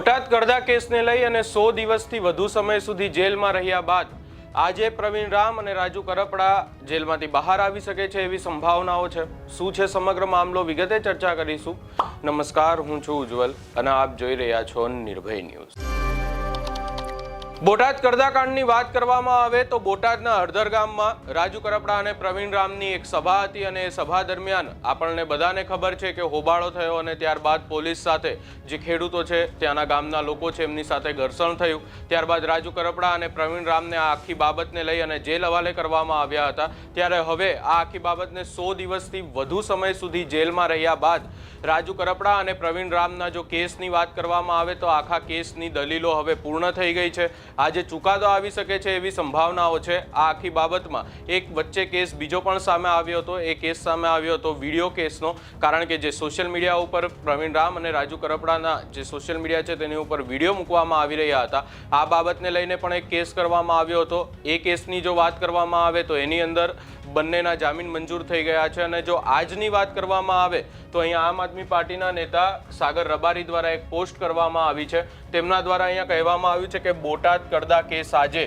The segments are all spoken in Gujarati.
બોટાદ કરડા કેસને લઈ અને 100 દિવસથી વધુ સમય સુધી જેલમાં રહ્યા બાદ આજે પ્રવીણ રામ અને રાજુ કરપડા જેલમાંથી બહાર આવી શકે છે એવી સંભાવનાઓ છે। શું છે સમગ્ર મામલો, વિગતે ચર્ચા કરીશું। નમસ્કાર, હું છું ઉજ્જવલ અને આપ જોઈ રહ્યા છો નિર્ભય ન્યૂઝ। બોટાદ કરદાકાંડની વાત કરવામાં આવે તો બોટાદના હળદર ગામમાં રાજુ કરપડા અને પ્રવીણ રામની એક સભા હતી અને એ સભા દરમિયાન આપણને બધાને ખબર છે કે હોબાળો થયો અને ત્યારબાદ પોલીસ સાથે જે ખેડૂતો છે, ત્યાંના ગામના લોકો છે, એમની સાથે ઘર્ષણ થયું। ત્યારબાદ રાજુ કરપડા અને પ્રવીણ રામને આ આખી બાબતને લઈ અને જેલ હવાલે કરવામાં આવ્યા હતા। ત્યારે હવે આ આખી બાબતને 100 દિવસથી વધુ સમય સુધી જેલમાં રહ્યા બાદ રાજુ કરપડા અને પ્રવીણ રામના જો કેસની વાત કરવામાં આવે તો આખા કેસની દલીલો હવે પૂર્ણ થઈ ગઈ છે। આજે ચુકાદો આવી શકે છે એવી સંભાવનાઓ છે। આ આખી બાબતમાં એક વચ્ચે કેસ બીજો પણ સામે આવ્યો હતો। એ કેસ સામે આવ્યો હતો વિડીયો કેસનો, કારણ કે જે સોશિયલ મીડિયા ઉપર પ્રવીણ રામ અને રાજુ કરપડાના જે સોશિયલ મીડિયા છે તેની ઉપર વિડીયો મૂકવામાં આવી રહ્યા હતા। આ બાબતને લઈને પણ એક કેસ કરવામાં આવ્યો હતો। એ કેસની જો વાત કરવામાં આવે તો એની અંદર બંનેના જામીન મંજૂર થઈ ગયા છે। અને જો આજની વાત કરવામાં આવે તો અહીંયા આમ આદમી પાર્ટીના નેતા સાગર રબારી દ્વારા એક પોસ્ટ કરવામાં આવી છે। તેમના દ્વારા અહીંયા કહેવામાં આવ્યું છે કે બોટાદ કરડા કેસ આજે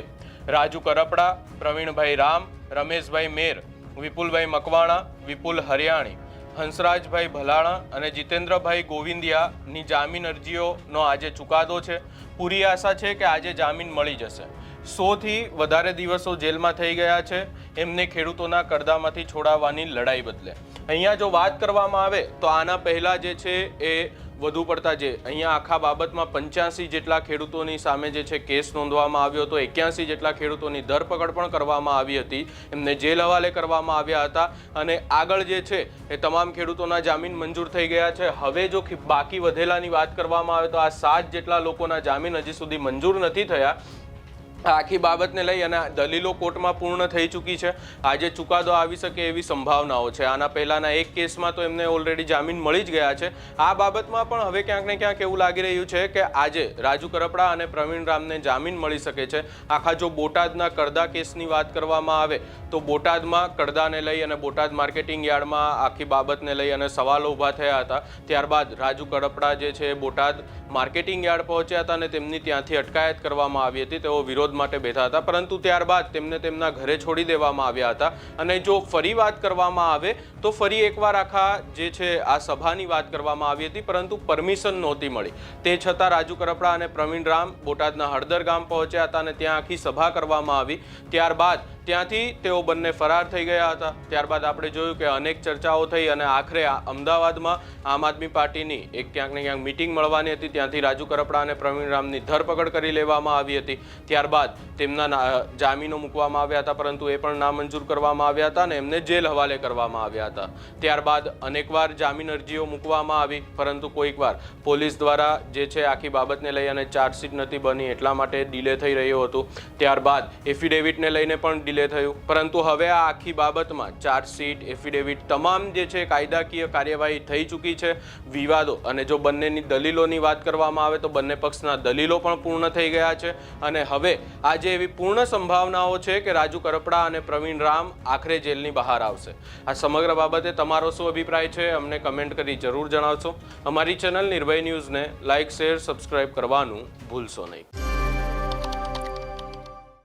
રાજુ કરપડા, પ્રવીણભાઈ રામ, રમેશભાઈ મેર, વિપુલભાઈ મકવાણા, વિપુલ હરિયાણી, હંસરાજભાઈ ભલાણા અને જીતેન્દ્રભાઈ ગોવિંદિયાની જામીન અરજીઓનો આજે ચુકાદો છે। પૂરી આશા છે કે આજે જામીન મળી જશે। 100થી વધારે દિવસો જેલમાં થઈ ગયા છે એમને ખેડૂતોના કરદામાંથી છોડાવવાની લડાઈ બદલે। અહીંયા જો વાત કરવામાં આવે તો આના પહેલાં જે છે એ વધુ પડતા જે અહીંયા આખા બાબતમાં 85 જેટલા ખેડૂતોની સામે જે છે કેસ નોંધવામાં આવ્યો હતો। 81 જેટલા ખેડૂતોની ધરપકડ પણ કરવામાં આવી હતી, એમને જેલ હવાલે કરવામાં આવ્યા હતા અને આગળ જે છે એ તમામ ખેડૂતોના જામીન મંજૂર થઈ ગયા છે। હવે જો બાકી વધેલાની વાત કરવામાં આવે તો આ 7 જેટલા લોકોના જામીન હજી સુધી મંજૂર નથી થયા। આખી બાબતને લઈ અને દલીલો કોર્ટમાં પૂર્ણ થઈ ચૂકી છે। આજે ચુકાદો આવી શકે એવી સંભાવનાઓ છે। આના પહેલાના એક કેસમાં તો એમને ઓલરેડી જામીન મળી જ ગયા છે। આ બાબતમાં પણ હવે ક્યાંક ને ક્યાંક એવું લાગી રહ્યું છે કે આજે રાજુ કરપડા અને પ્રવીણ રામને જામીન મળી શકે છે। આખા જો બોટાદના કરડા કેસની વાત કરવામાં આવે તો બોટાદમાં કરડાને લઈ અને બોટાદ માર્કેટિંગ યાર્ડમાં આખી બાબતને લઈ અને સવાલો ઊભા થયા હતા। ત્યારબાદ રાજુ કરપડા જે છે બોટાદ માર્કેટિંગ યાર્ડ પહોંચ્યા હતા અને તેમની ત્યાંથી અટકાયત કરવામાં આવી હતી। તેઓ વિરોધ માટે બેઠા હતા, પરંતુ ત્યારબાદ તેમને તેમના ઘરે છોડી દેવામાં આવ્યા હતા। અને જો ફરી વાત કરવામાં આવે તો ફરી એકવાર આખા જે છે આ સભાની વાત કરવામાં આવી હતી, પરંતુ પરમિશન નહોતી મળી। તે છતાં રાજુ કરપડા અને પ્રવીણ રામ બોટાદના હળદર ગામ પહોંચ્યા હતા અને ત્યાં આખી સભા કરવામાં આવી। ત્યારબાદ ત્યાંથી તેઓ બંને ફરાર થઈ ગયા હતા। ત્યારબાદ આપણે જોયું કે અનેક ચર્ચાઓ થઈ અને આખરે અમદાવાદમાં આમ આદમી પાર્ટીની એક ક્યાંક ને ક્યાંક મિટિંગ મળવાની હતી, ત્યાંથી રાજુ કરપડા અને પ્રવીણ રામની ધરપકડ કરી લેવામાં આવી હતી। ત્યારબાદ તેમના જામીનો મૂકવામાં આવ્યા હતા, પરંતુ એ પણ નામંજૂર કરવામાં આવ્યા હતા અને એમને જેલ હવાલે કરવામાં આવ્યા હતા। ત્યારબાદ અનેકવાર જામીન અરજીઓ મૂકવામાં આવી, પરંતુ કોઈકવાર પોલીસ દ્વારા જે છે આખી બાબતને લઈ અને ચાર્જશીટ નથી બની, એટલા માટે ડિલે થઈ રહ્યું હતું। ત્યારબાદ એફિડેવિટને લઈને પણ ડિલે થયું, પરંતુ હવે આ આખી બાબતમાં ચાર્જશીટ, એફિડેવિટ તમામ જે છે કાયદાકીય કાર્યવાહી થઈ ચૂકી છે। વિવાદો અને જો બંનેની દલીલોની વાત કરવામાં આવે તો બંને પક્ષના દલીલો પણ પૂર્ણ થઈ ગયા છે અને હવે આજે એવી પૂર્ણ સંભાવનાઓ છે કે રાજુ કરપડા અને પ્રવીણ રામ આખરે જેલની બહાર આવશે। આ સમગ્ર બાબતે તમારો શું અભિપ્રાય છે અમને કમેન્ટ કરી જરૂર જણાવશો। અમારી ચેનલ નિર્ભય ન્યૂઝને લાઇક, શેર, સબસ્ક્રાઇબ કરવાનું ભૂલશો નહીં।